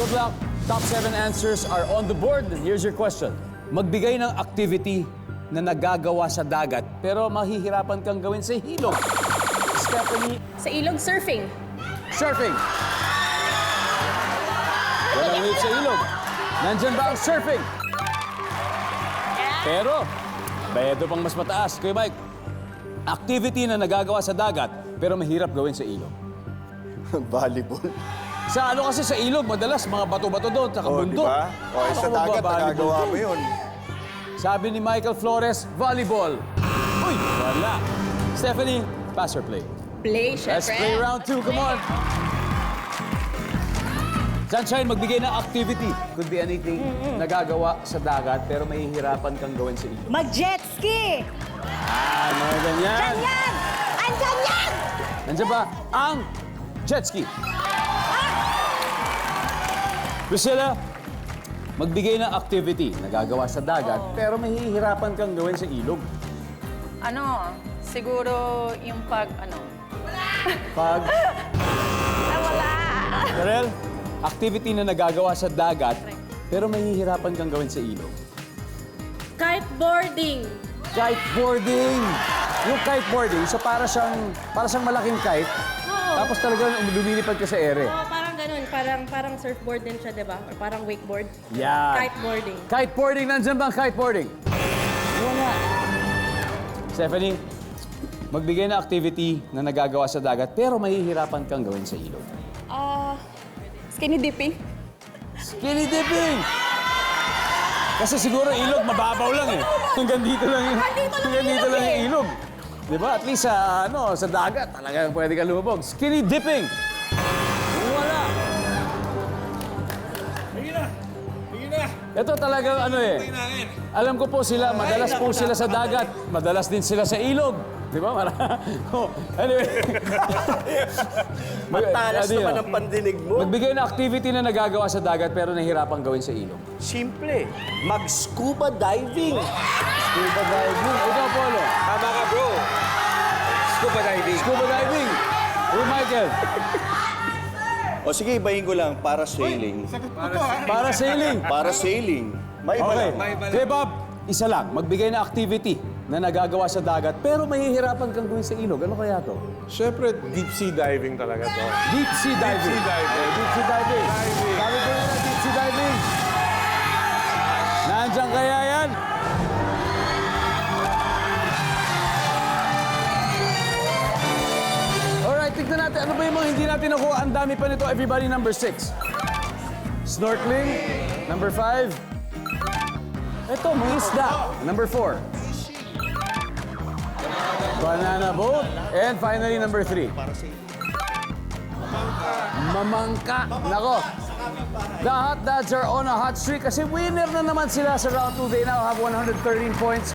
Good luck. Top 7 answers are on the board. Here's your question. Magbigay ng activity na nagagawa sa dagat pero mahihirapan kang gawin sa ilog. Stephanie, Sa ilog, surfing. surfing. Walang wave sa ilog. Nandyan ba ang surfing? Pero, bedo pang mas mataas. Kuya Mike, activity na nagagawa sa dagat pero mahirap gawin sa ilog. Volleyball. Sa ano kasi sa ilog, madalas mga bato-bato doon, tsaka bundok. Diba? O, Paano sa ka dagat, magbabalibol nagagawa dun? mo yun. Sabi ni Michael Flores, volleyball. Uy, wala. Stephanie, pass or play? Play, Let's syempre. play round 2. Come on. Sunshine, magbigay ng activity. Could be anything nagagawa sa dagat pero mahihirapan kang gawin sa ilog. Mag-jet ski! Mga ganyan. Yan yan! Andyan yan! Nandiyan ba ang jet ski? Priscilla, magbigay ng activity nagagawa sa dagat pero mahihirapan kang gawin sa ilog. Ano, siguro yung Pag... Karel, activity na nagagawa sa dagat pero mahihirapan kang gawin sa ilog. Kiteboarding. Kiteboarding! Yung kiteboarding, so para siyang malaking kite, tapos talagang lumilipad ka sa ere. Oo, parang ganun. Parang surfboard din siya, di ba? Or parang wakeboard. Yan. Kiteboarding. Kiteboarding, nandyan ba ang kiteboarding? Wala. Stephanie, magbigay na activity na nagagawa sa dagat pero mahihirapan kang gawin sa ilog. skinny dipping. Skinny dipping! Kasi siguro ilog, mababaw lang eh. Hanggang dito lang yung, hanggang dito lang yung ilog. Di ba? At least sa, sa dagat, talagang pwede ka lumubog. Skinny dipping! Wala. Ito talagang alam ko po sila, madalas po sila sa dagat, madalas din sila sa ilog. Di ba? Anyway. Matalas naman ang pandinig mo. Magbigay na activity na nagagawa sa dagat pero nahihirapan gawin sa ilog. Simple. Mag-scuba diving. Scuba diving. Ikaw, Polo. Tama ka, bro. Scuba diving. Scuba diving. Uy, Michael. O sige, ibahin ko lang. Para sailing. Para sailing. Para sailing. May iba Okay. lang. Kaya Bob, isa lang. Magbigay na activity na nagagawa sa dagat pero mahihirapan kang gawin sa ilog. Ano kaya to? Siyempre, deep sea diving talaga to. Deep sea diving. Deep sea diving. Deep sea diving. Sabi ko na deep sea diving. Nandiyan kaya yan? Alright, tignan natin. Ano ba yung mga hindi natin nakuha? Ang dami pa nito. Everybody, number 6. Snorkeling. Number 5. Ito, mga isda. Number 4. Banana boat. And finally, number 3. Mamangka. Nako. The Hot Dads are on a hot streak kasi winner na naman sila sa round 2. They now have 113 points.